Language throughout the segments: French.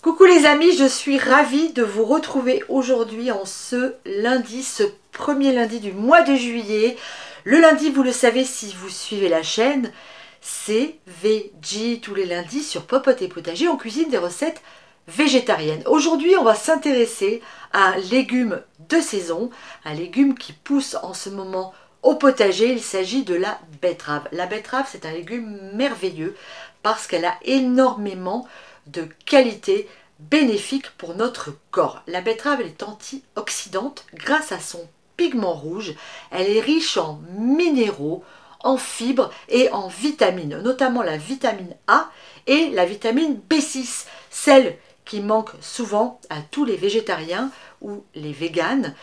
Coucou les amis, je suis ravie de vous retrouver aujourd'hui en ce lundi, ce premier lundi du mois de juillet. Le lundi, vous le savez si vous suivez la chaîne, c'est Veggie tous les lundis sur Popote et Potager. On cuisine des recettes végétariennes. Aujourd'hui, on va s'intéresser à un légume de saison, un légume qui pousse en ce moment au potager. Il s'agit de la betterave. La betterave, c'est un légume merveilleux parce qu'elle a énormément de qualités bénéfiques pour notre corps. La betterave, elle est antioxydante grâce à son pigment rouge. Elle est riche en minéraux, en fibres et en vitamines, notamment la vitamine A et la vitamine B6, celle qui manque souvent à tous les végétariens ou les véganes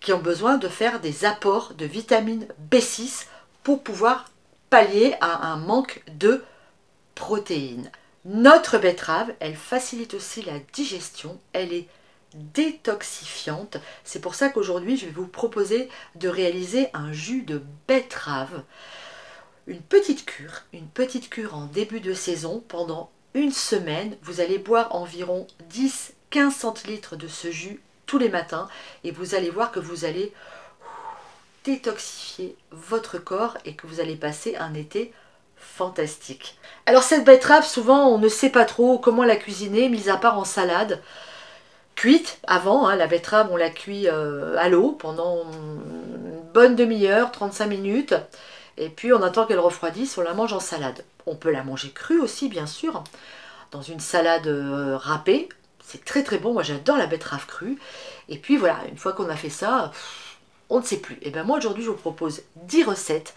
qui ont besoin de faire des apports de vitamine B6 pour pouvoir pallier à un manque de protéines. Notre betterave, elle facilite aussi la digestion, elle est détoxifiante. C'est pour ça qu'aujourd'hui, je vais vous proposer de réaliser un jus de betterave. Une petite cure en début de saison pendant une semaine. Vous allez boire environ 10-15 centilitres de ce jus tous les matins et vous allez voir que vous allez détoxifier votre corps et que vous allez passer un été fantastique. Alors cette betterave, souvent on ne sait pas trop comment la cuisiner, mis à part en salade. Cuite avant, la betterave on la cuit à l'eau pendant une bonne demi-heure, 35 minutes. Et puis on attend qu'elle refroidisse, on la mange en salade. On peut la manger crue aussi bien sûr, dans une salade râpée. C'est très très bon, moi j'adore la betterave crue. Et puis voilà, une fois qu'on a fait ça, on ne sait plus. Et bien moi aujourd'hui je vous propose 10 recettes.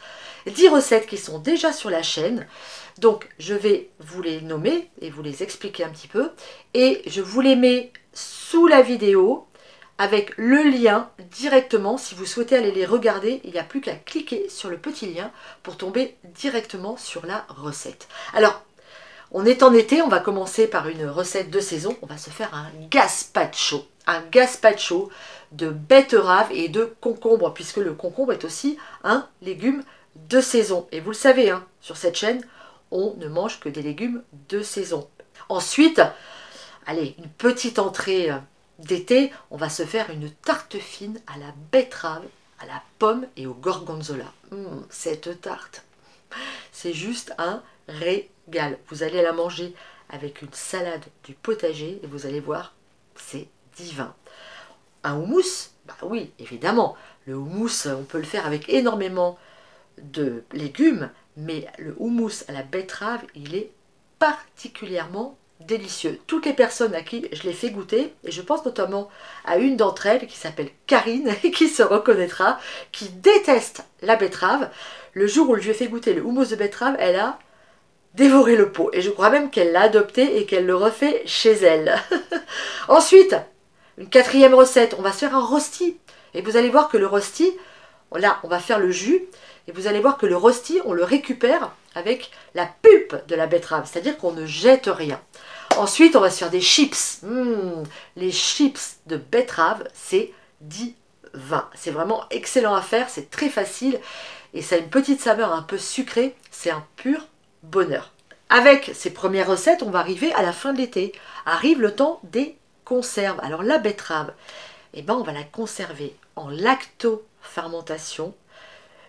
10 recettes qui sont déjà sur la chaîne. Donc je vais vous les nommer et vous les expliquer un petit peu. Et je vous les mets sous la vidéo avec le lien directement. Si vous souhaitez aller les regarder, il n'y a plus qu'à cliquer sur le petit lien pour tomber directement sur la recette. Alors, on est en été, on va commencer par une recette de saison. On va se faire un gazpacho. Un gazpacho de betterave et de concombre, puisque le concombre est aussi un légume de saison. Et vous le savez, sur cette chaîne, on ne mange que des légumes de saison. Ensuite, allez, une petite entrée d'été, on va se faire une tarte fine à la betterave, à la pomme et au gorgonzola. Cette tarte, c'est juste un régal. Vous allez la manger avec une salade du potager et vous allez voir, c'est divin. Un houmous, bah oui, évidemment. Le houmous, on peut le faire avec énormément de légumes, mais le houmous à la betterave, il est particulièrement délicieux. Toutes les personnes à qui je l'ai fait goûter, et je pense notamment à une d'entre elles qui s'appelle Karine, et qui se reconnaîtra, qui déteste la betterave, le jour où je lui ai fait goûter le houmous de betterave, elle a dévoré le pot. Et je crois même qu'elle l'a adopté et qu'elle le refait chez elle. Ensuite, une quatrième recette, on va se faire un rosti. Et vous allez voir que le rosti, là, on va faire le jus, et vous allez voir que le rosti, on le récupère avec la pulpe de la betterave, c'est-à-dire qu'on ne jette rien. Ensuite, on va se faire des chips. Les chips de betterave, c'est divin. C'est vraiment excellent à faire, c'est très facile, et ça a une petite saveur un peu sucrée, c'est un pur bonheur. Avec ces premières recettes, on va arriver à la fin de l'été. Arrive le temps des conserves. Alors la betterave, on va la conserver en lactofermentation.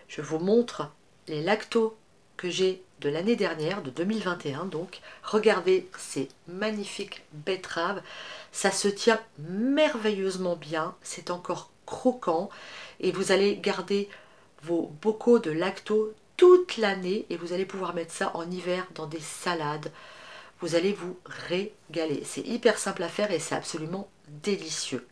Je vous montre les lactos que j'ai de l'année dernière, de 2021 donc. Regardez ces magnifiques betteraves. Ça se tient merveilleusement bien. C'est encore croquant. Et vous allez garder vos bocaux de lactos toute l'année. Et vous allez pouvoir mettre ça en hiver dans des salades. Vous allez vous régaler. C'est hyper simple à faire et c'est absolument délicieux.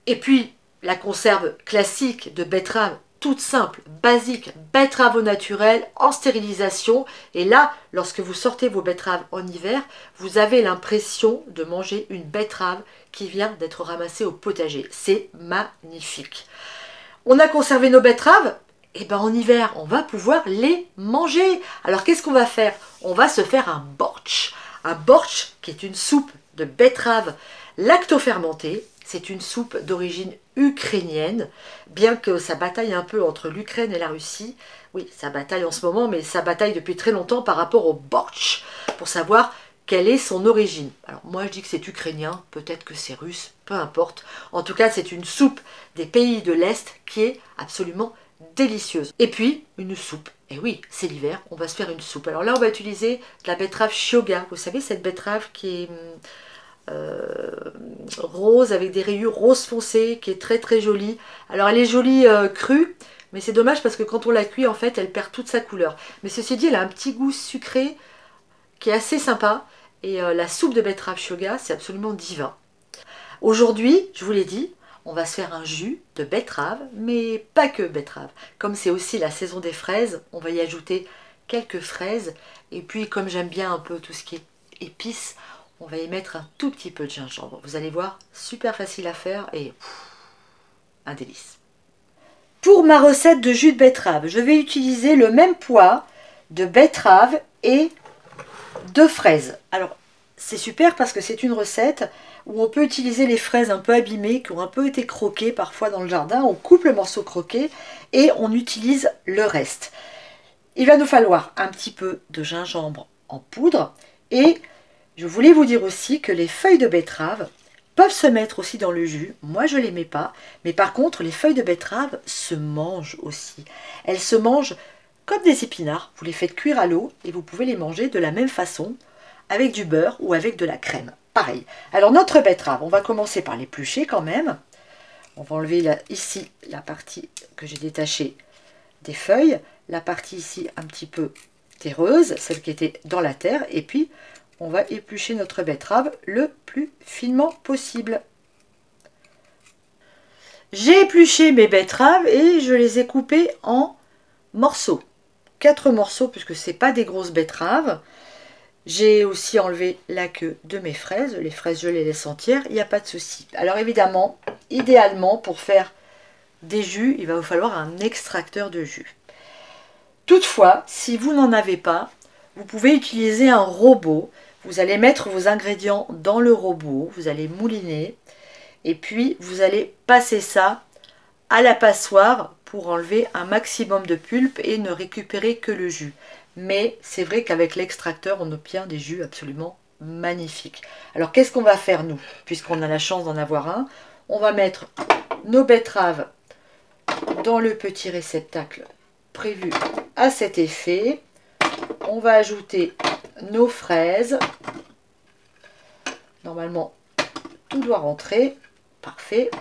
Et puis, la conserve classique de betterave, toute simple, basique, betterave au naturel, en stérilisation. Et là, lorsque vous sortez vos betteraves en hiver, vous avez l'impression de manger une betterave qui vient d'être ramassée au potager. C'est magnifique. On a conservé nos betteraves, et en hiver, on va pouvoir les manger. Alors qu'est-ce qu'on va faire? On va se faire un bortsch. Un bortsch qui est une soupe de betterave lactofermentée. C'est une soupe d'origine ukrainienne, bien que ça bataille un peu entre l'Ukraine et la Russie. Oui, ça bataille en ce moment, mais ça bataille depuis très longtemps par rapport au bortsch, pour savoir quelle est son origine. Alors moi je dis que c'est ukrainien, peut-être que c'est russe, peu importe. En tout cas c'est une soupe des pays de l'Est qui est absolument délicieuse. Et puis une soupe, et oui c'est l'hiver, on va se faire une soupe. Alors là on va utiliser de la betterave Shioga, vous savez cette betterave qui est rose avec des rayures rose foncé, qui est très très jolie. Alors elle est jolie crue, mais c'est dommage parce que quand on la cuit en fait elle perd toute sa couleur. Mais ceci dit elle a un petit goût sucré qui est assez sympa. Et la soupe de betterave Shioga, c'est absolument divin. Aujourd'hui, je vous l'ai dit, on va se faire un jus de betterave, mais pas que betterave. Comme c'est aussi la saison des fraises, on va y ajouter quelques fraises. Et puis, comme j'aime bien un peu tout ce qui est épices, on va y mettre un tout petit peu de gingembre. Vous allez voir, super facile à faire et un délice. Pour ma recette de jus de betterave, je vais utiliser le même poids de betterave et de fraises. Alors c'est super parce que c'est une recette où on peut utiliser les fraises un peu abîmées qui ont un peu été croquées parfois dans le jardin. On coupe le morceau croqué et on utilise le reste. Il va nous falloir un petit peu de gingembre en poudre et je voulais vous dire aussi que les feuilles de betterave peuvent se mettre aussi dans le jus. Moi je ne les mets pas, mais par contre les feuilles de betterave se mangent aussi. Elles se mangent comme des épinards, vous les faites cuire à l'eau et vous pouvez les manger de la même façon avec du beurre ou avec de la crème. Pareil. Alors notre betterave, on va commencer par l'éplucher quand même. On va enlever ici la partie que j'ai détachée des feuilles, la partie ici un petit peu terreuse, celle qui était dans la terre, et puis on va éplucher notre betterave le plus finement possible. J'ai épluché mes betteraves et je les ai coupées en morceaux. 4 morceaux puisque c'est pas des grosses betteraves. J'ai aussi enlevé la queue de mes fraises. Les fraises je les laisse entières, il n'y a pas de souci. Alors évidemment, idéalement pour faire des jus, il va vous falloir un extracteur de jus. Toutefois, si vous n'en avez pas, vous pouvez utiliser un robot. Vous allez mettre vos ingrédients dans le robot, vous allez mouliner et puis vous allez passer ça à la passoire pour enlever un maximum de pulpe et ne récupérer que le jus. Mais c'est vrai qu'avec l'extracteur, on obtient des jus absolument magnifiques. Alors qu'est-ce qu'on va faire nous, puisqu'on a la chance d'en avoir un? On va mettre nos betteraves dans le petit réceptacle prévu à cet effet. On va ajouter nos fraises. Normalement, tout doit rentrer. Parfait.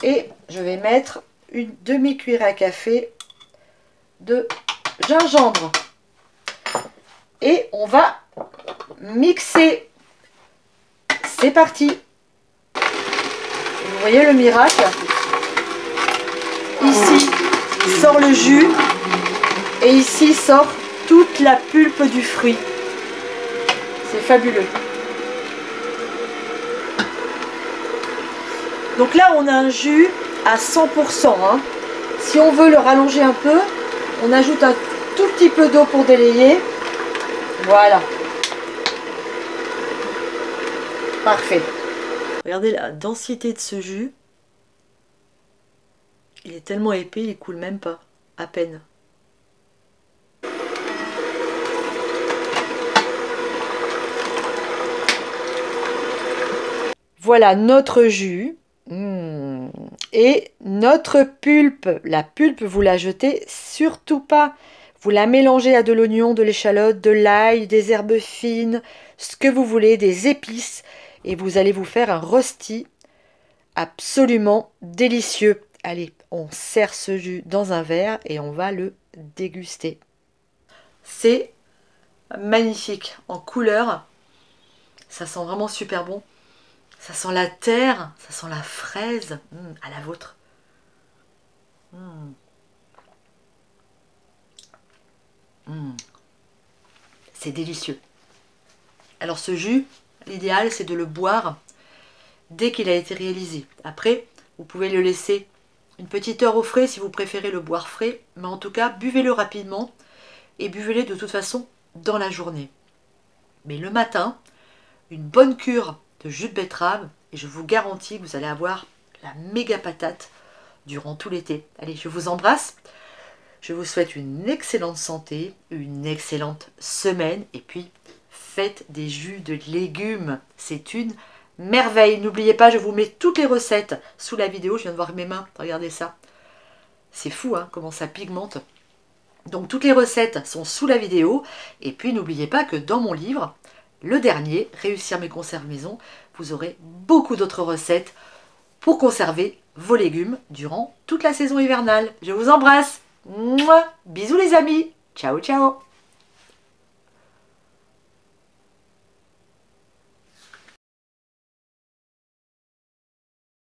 Et je vais mettre une demi-cuillère à café de gingembre. Et on va mixer. C'est parti. Vous voyez le miracle? Ici sort le jus et ici sort toute la pulpe du fruit. C'est fabuleux. Donc là on a un jus à 100%. Hein. Si on veut le rallonger un peu, on ajoute un tout petit peu d'eau pour délayer. Voilà. Parfait. Regardez la densité de ce jus. Il est tellement épais, il coule même pas. À peine. Voilà notre jus. Et notre pulpe. La pulpe, vous la jetez surtout pas. Vous la mélangez à de l'oignon, de l'échalote, de l'ail, des herbes fines, ce que vous voulez, des épices. Et vous allez vous faire un rosti absolument délicieux. Allez, on sert ce jus dans un verre et on va le déguster. C'est magnifique en couleur. Ça sent vraiment super bon. Ça sent la terre, ça sent la fraise. À la vôtre. C'est délicieux. Alors ce jus, l'idéal c'est de le boire dès qu'il a été réalisé. Après, vous pouvez le laisser une petite heure au frais si vous préférez le boire frais. Mais en tout cas, buvez-le rapidement et buvez-le de toute façon dans la journée. Mais le matin, une bonne cure de jus de betterave et je vous garantis que vous allez avoir la méga patate durant tout l'été. Allez, je vous embrasse. Je vous souhaite une excellente santé, une excellente semaine et puis faites des jus de légumes. C'est une merveille. N'oubliez pas, je vous mets toutes les recettes sous la vidéo. Je viens de voir mes mains, regardez ça. C'est fou hein, comment ça pigmente. Donc toutes les recettes sont sous la vidéo. Et puis n'oubliez pas que dans mon livre, le dernier, Réussir mes conserves maison, vous aurez beaucoup d'autres recettes pour conserver vos légumes durant toute la saison hivernale. Je vous embrasse. Mouah. Bisous les amis. Ciao, ciao.